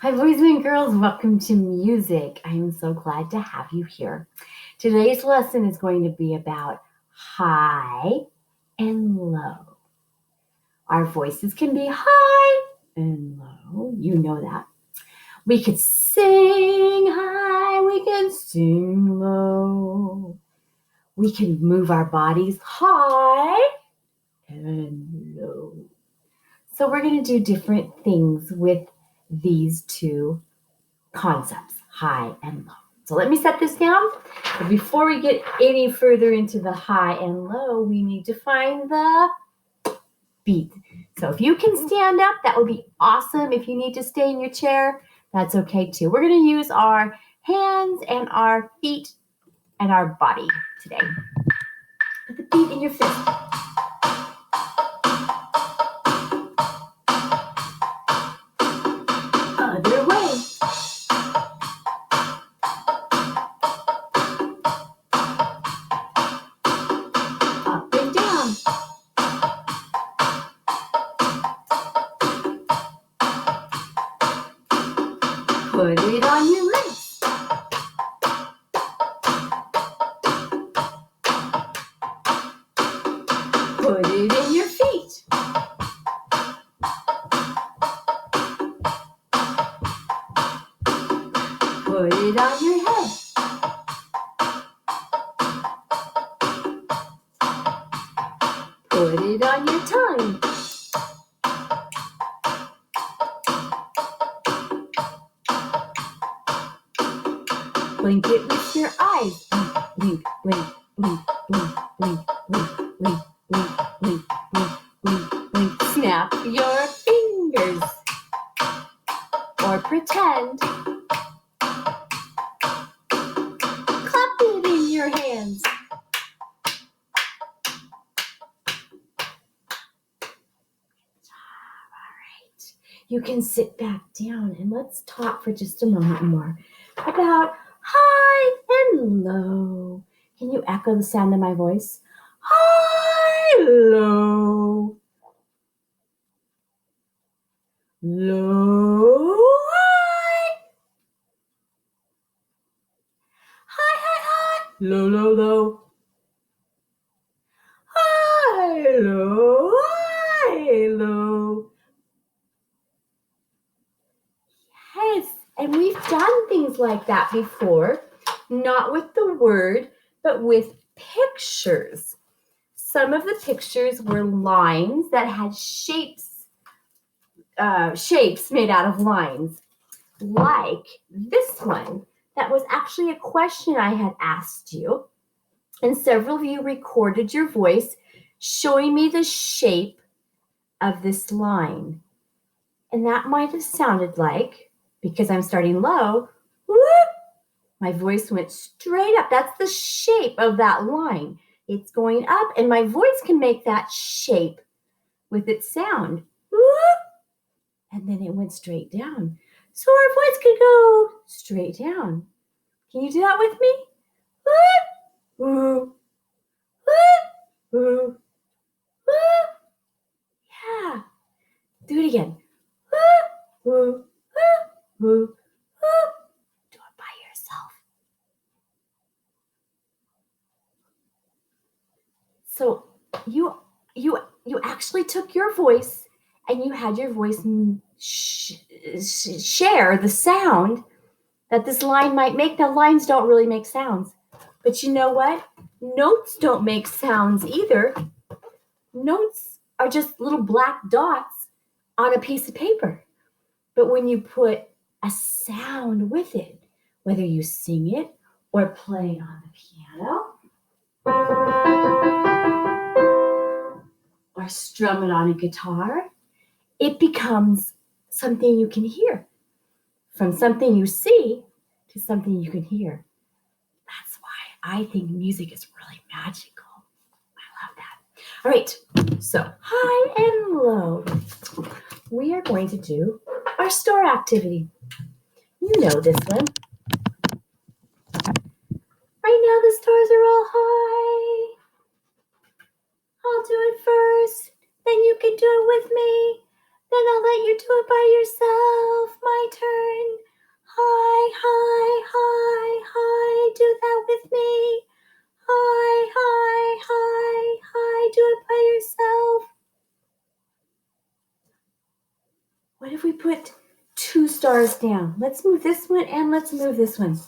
Hi, boys and girls. Welcome to music. I am so glad to have you here. Today's lesson is going to be about high and low. Our voices can be high and low. You know that. We could sing high, we can sing low. We can move our bodies high and low. So we're going to do different things with these two concepts, high and low. So let me set this down. But before we get any further into the high and low, we need to find the beat. So if you can stand up, that would be awesome. If you need to stay in your chair, that's okay too. We're going to use our hands and our feet and our body today. Put the beat in your fist. Other way. Up and down. Put it on your legs. Put it in your feet. Put it on your head. Put it on your tongue. Blink it with your eyes. Blink, blink, blink, blink, blink, blink, blink, blink, blink, blink, blink, blink. Snap your fingers. Or pretend. Clap it in your hands. All right. You can sit back down and let's talk for just a moment more about high and low. Can you echo the sound of my voice? High, low. Low, high. High, high, high. Low, low, low. High, low, high, low. Yes, and we've done things like that before, not with the word, but with pictures. Some of the pictures were lines that had shapes made out of lines, like this one. That was actually a question I had asked you, and several of you recorded your voice showing me the shape of this line. And that might have sounded like, because I'm starting low, whoop, my voice went straight up. That's the shape of that line. It's going up, and my voice can make that shape with its sound. Whoop, and then it went straight down. So our voice could go straight down. Can you do that with me? Whoop, whoop, whoop, whoop, whoop. Yeah. Do it again. Whoop, whoop, whoop, whoop, whoop. Do it by yourself. So you actually took your voice and you had your voice share the sound that this line might make. Now, lines don't really make sounds, but you know what? Notes don't make sounds either. Notes are just little black dots on a piece of paper. But when you put a sound with it, whether you sing it or play it on the piano, or strum it on a guitar, it becomes something you can hear. From something you see to something you can hear. That's why I think music is really magical. I love that. All right, so high and low. We are going to do our store activity. You know this one. Right now the stars are all high. I'll do it first, then you can do it with me. Then I'll let you do it by yourself. My turn. High, high, high, high. Do that with me. High, high, high, high. Do it by yourself. What if we put 2 stars down? Let's move this one and let's move this one.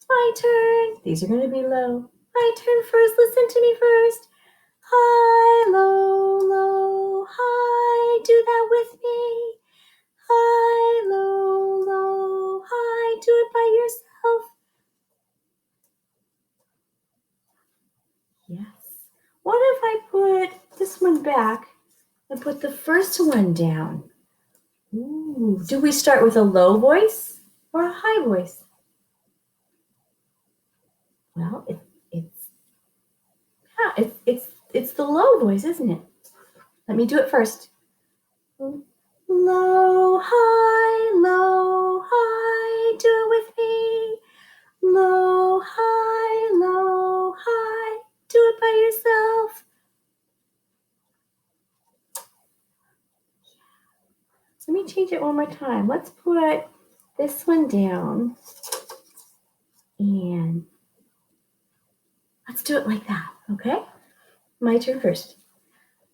My turn. These are going to be low. My turn first. Listen to me first. High, low, low, high. Do that with me. High, low, low, high. Do it by yourself. Yes. What if I put this one back and put the first one down? Ooh. Do we start with a low voice or a high voice? Well, it's the low voice, isn't it? Let me do it first. Low, high, do it with me. Low, high, do it by yourself. Let me change it one more time. Let's put this one down and let's do it like that, okay? My turn first.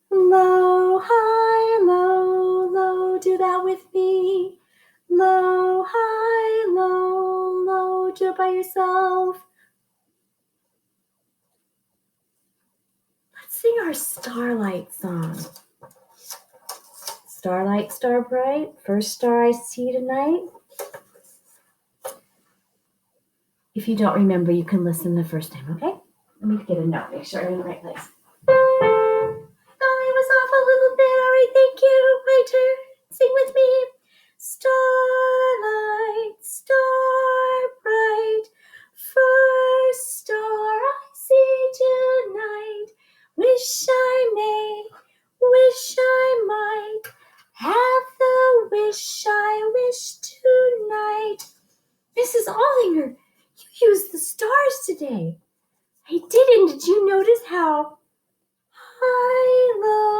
Low, high, low, do that with me. Low, high, low, do it by yourself. Let's sing our Starlight song. Starlight, star bright, first star I see tonight. If you don't remember, you can listen the first time, okay? Let me get a note, make sure I'm in the right place. Was off a little bit. All right, thank you. My turn. Sing with me. Starlight, star bright, first star I see tonight. Wish I might have the wish I wish tonight. Mrs. Ollinger, you used the stars today. I didn't. Did you notice how high, low,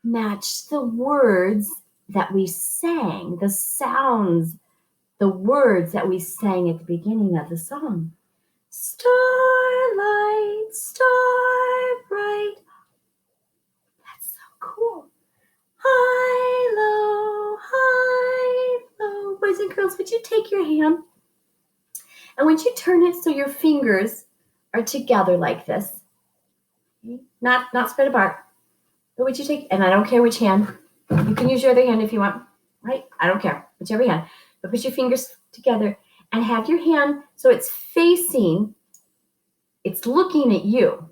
matched the words that we sang, the sounds, the words that we sang at the beginning of the song. Starlight, star bright. That's so cool. High, low. Boys and girls, would you take your hand and would you turn it so your fingers are together like this? Not spread apart. But would you take, and I don't care which hand, you can use your other hand if you want, right? I don't care, whichever hand. But put your fingers together and have your hand so it's facing, it's looking at you.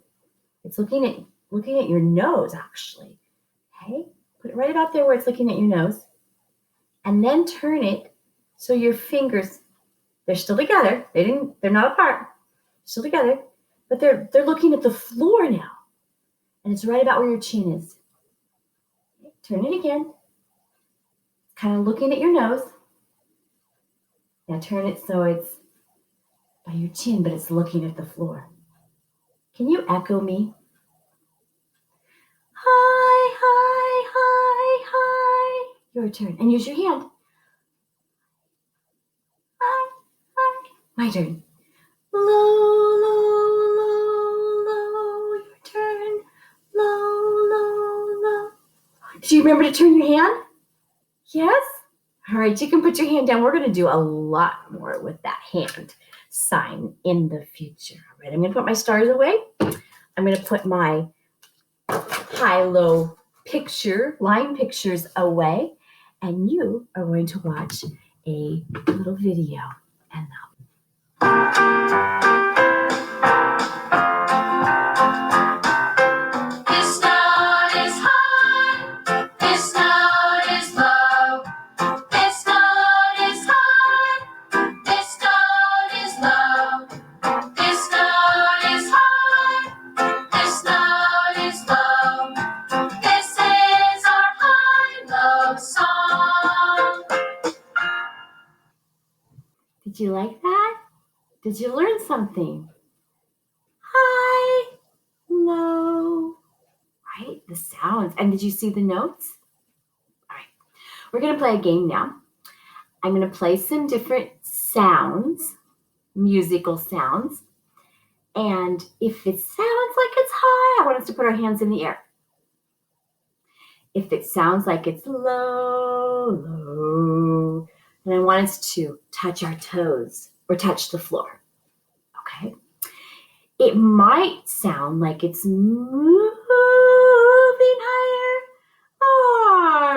It's looking at your nose, actually. Okay? Put it right about there where it's looking at your nose. And then turn it so your fingers, they're still together. They're not apart. Still together. But they're looking at the floor now. And it's right about where your chin is. Turn it again. Kind of looking at your nose. Now turn it so it's by your chin, but it's looking at the floor. Can you echo me? High, high, high, high. Your turn. And use your hand. High, high. My turn. Low, low. Your turn. Low. Did you remember to turn your hand? Yes? All right, you can put your hand down. We're going to do a lot more with that hand sign in the future. All right, I'm going to put my stars away. I'm going to put my high-low line pictures away. And you are going to watch a little video. And did you like that? Did you learn something? High, low. low, right? The sounds. And did you see the notes? All right. We're going to play a game now. I'm going to play some different sounds, musical sounds. And if it sounds like it's high, I want us to put our hands in the air. If it sounds like it's low, low, then I want us to touch our toes or touch the floor. Okay? It might sound like it's moving higher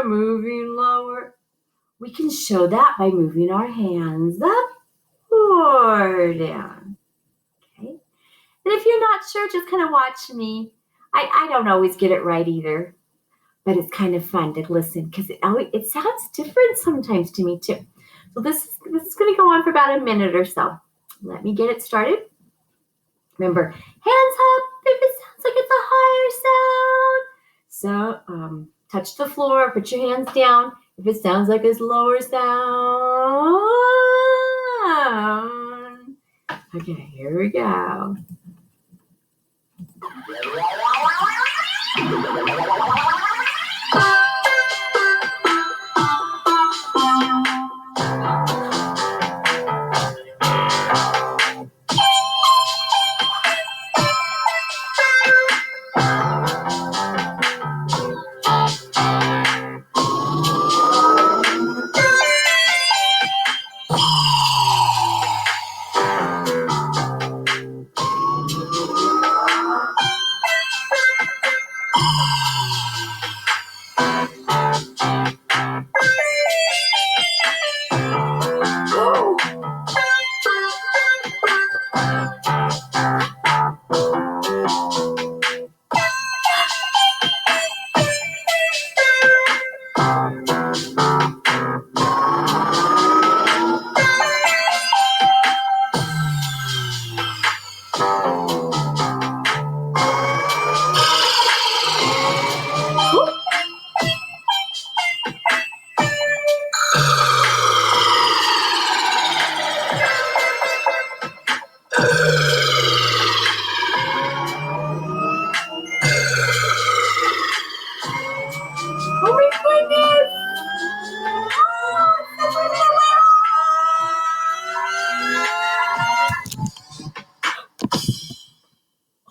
or moving lower. We can show that by moving our hands up or down. Okay? And if you're not sure, just kind of watch me. I don't always get it right either, but it's kind of fun to listen because it sounds different sometimes to me too. So this is going to go on for about a minute or so. Let me get it started. Remember, hands up if it sounds like it's a higher sound. So touch the floor, put your hands down if it sounds like it's lower sound. Okay, here we go.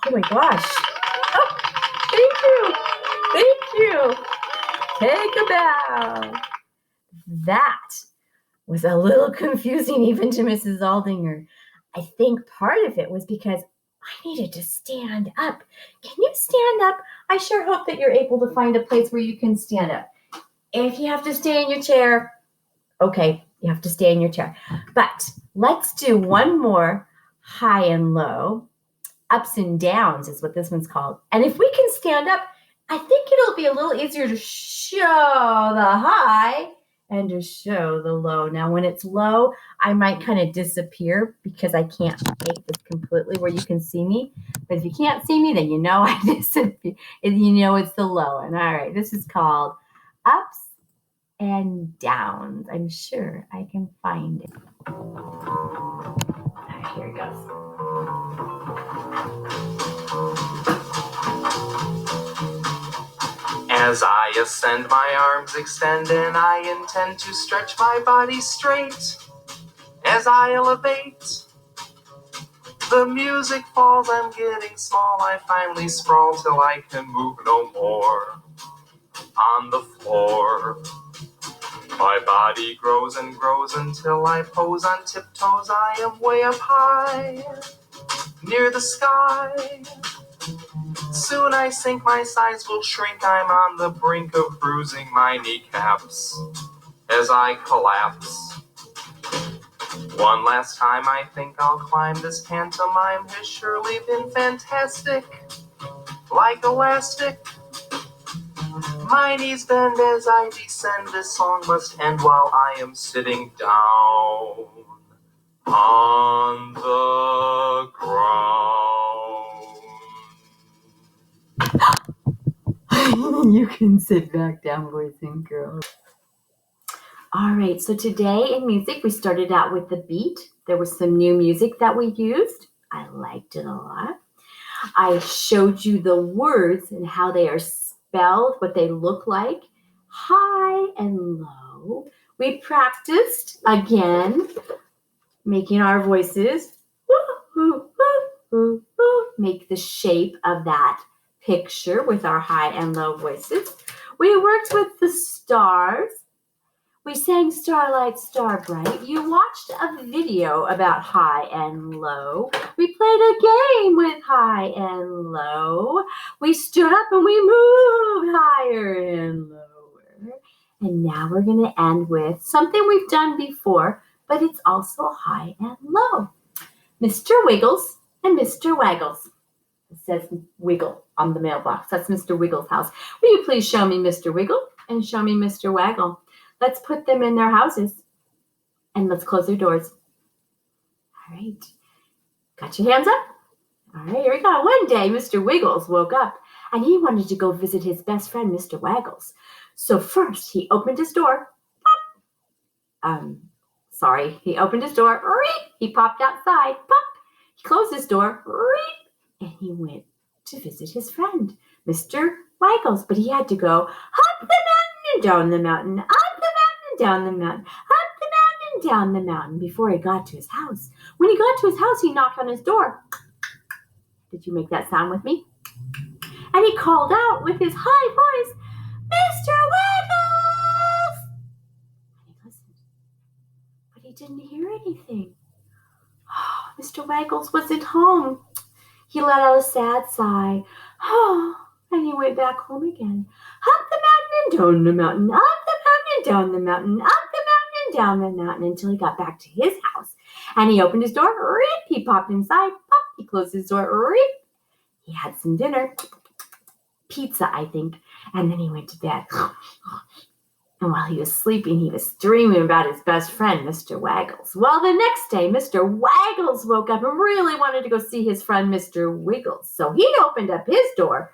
Oh my gosh. Oh, thank you. Take a bow. That was a little confusing even to Mrs. Aldinger. I think part of it was because I needed to stand up. Can you stand up? I sure hope that you're able to find a place where you can stand up. If you have to stay in your chair, okay, you have to stay in your chair. But let's do one more high and low. Ups and downs is what this one's called. And if we can stand up, I think it'll be a little easier to show the high and to show the low. Now, when it's low, I might kind of disappear because I can't make this completely where you can see me. But if you can't see me, then you know I disappear. You know it's the low one. All right, this is called ups and downs. I'm sure I can find it. All right, here it goes. As I ascend, my arms extend, and I intend to stretch my body straight. As I elevate, the music falls, I'm getting small. I finally sprawl till I can move no more. On the floor, my body grows and grows until I pose on tiptoes. I am way up high, near the sky. Soon I sink, my sides will shrink. I'm on the brink of bruising my kneecaps as I collapse. One last time, I think I'll climb. This pantomime has surely been fantastic. Like elastic, my knees bend as I descend. This song must end while I am sitting down on the ground. You can sit back down, boys and girls. All right, so today in music, we started out with the beat. There was some new music that we used. I liked it a lot. I showed you the words and how they are spelled, what they look like, high and low. We practiced again, making our voices make the shape of that picture with our high and low voices. We worked with the stars. We sang Starlight, Star Bright. You watched a video about high and low. We played a game with high and low. We stood up and we moved higher and lower. And now we're going to end with something we've done before, but it's also high and low. Mr. Wiggles and Mr. Waggles. It says Wiggle on the mailbox. That's Mr. Wiggles' house. Will you please show me Mr. Wiggle and show me Mr. Waggle? Let's put them in their houses and let's close their doors. All right. Got your hands up? All right, here we go. One day, Mr. Wiggles woke up and he wanted to go visit his best friend, Mr. Waggles. So first, he opened his door. He opened his door. He popped outside. Pop. He closed his door. And he went to visit his friend, Mr. Waggles. But he had to go up the mountain and down the mountain, up the mountain, down the mountain, up the mountain, down the mountain before he got to his house. When he got to his house, he knocked on his door. Did you make that sound with me? And he called out with his high voice, Mr. Waggles! And he listened, but he didn't hear anything. Mr. Waggles wasn't home. He let out a sad sigh. And he went back home again. Up the mountain and down the mountain, up the mountain and down the mountain, up the mountain and down the mountain until he got back to his house. And he opened his door. He popped inside. Pop. He closed his door. He had some dinner. Pizza, I think. And then he went to bed. And while he was sleeping, he was dreaming about his best friend, Mr. Waggles. Well, the next day, Mr. Waggles woke up and really wanted to go see his friend, Mr. Wiggles. So he opened up his door.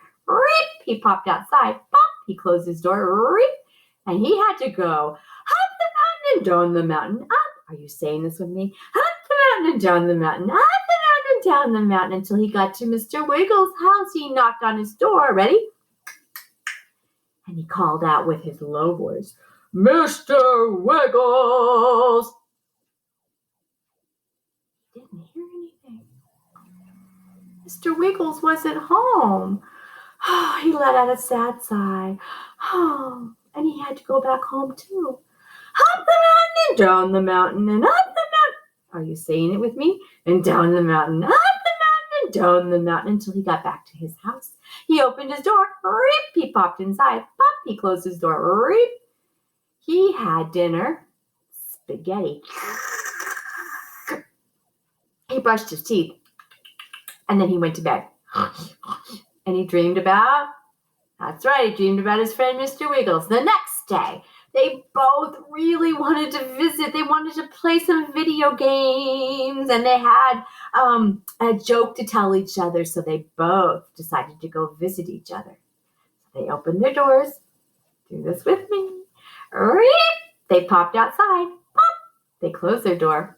He popped outside. Pop. He closed his door. And he had to go up the mountain and down the mountain. Up. Are you saying this with me? Up the mountain and down the mountain. Up the mountain and down the mountain until he got to Mr. Wiggles' house. He knocked on his door. Ready? And he called out with his low voice, Mr. Wiggles! He didn't hear anything. Mr. Wiggles wasn't home. He let out a sad sigh. And he had to go back home too. Up the mountain and down the mountain and up the mountain. Are you saying it with me? And down the mountain, up the mountain and down the mountain until he got back to his house. He opened his door. He popped inside. Pop. He closed his door. He had dinner. Spaghetti. He brushed his teeth. And then he went to bed. And he dreamed about, that's right, he dreamed about his friend, Mr. Wiggles. The next day, they both really wanted to visit. They wanted to play some video games. And they had a joke to tell each other. So they both decided to go visit each other. So they opened their doors. Do this with me. They popped outside. Pop. They closed their door.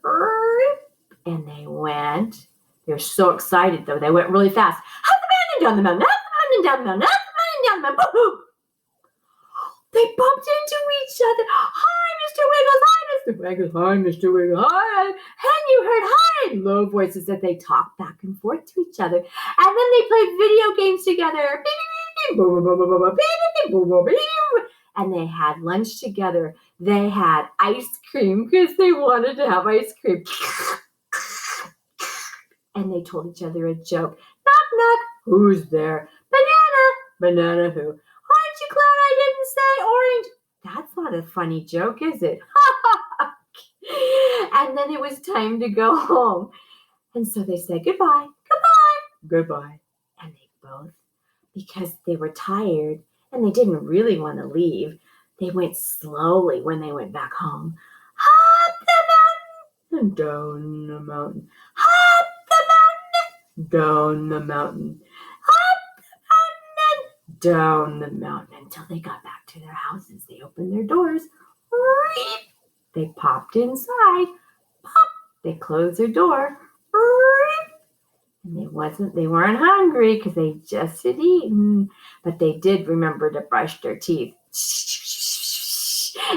And they went. They were so excited, though. They went really fast. Up the mountain, down the mountain, up the mountain, down the mountain, up the mountain, down the mountain. Boom. They bumped into each other. Hi, Mr. Wiggles. Hi, Mr. Wiggles. Hi, Mr. Wiggles. Hi. And you heard hi. Low voices that they talked back and forth to each other. And then they played video games together. And they had lunch together. They had ice cream because they wanted to have ice cream. And they told each other a joke. Knock, knock. Who's there? Banana. Banana who? Aren't you glad I didn't say orange? That's not a funny joke, is it? And then it was time to go home. And so they said goodbye, goodbye, goodbye. And they both, because they were tired and they didn't really want to leave, they went slowly when they went back home. Up the mountain and down the mountain. Up the mountain, down the mountain. Up the mountain and down the mountain until they got back to their houses. They opened their doors. They popped inside. Pop. They closed their door. And they weren't hungry because they just had eaten, but they did remember to brush their teeth.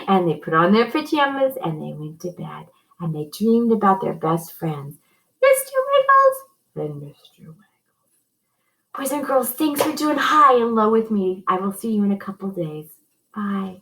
And they put on their pajamas and they went to bed. And they dreamed about their best friends, Mr. Wiggles and Mr. Wiggles. Boys and girls, thanks for doing high and low with me. I will see you in a couple days. Bye.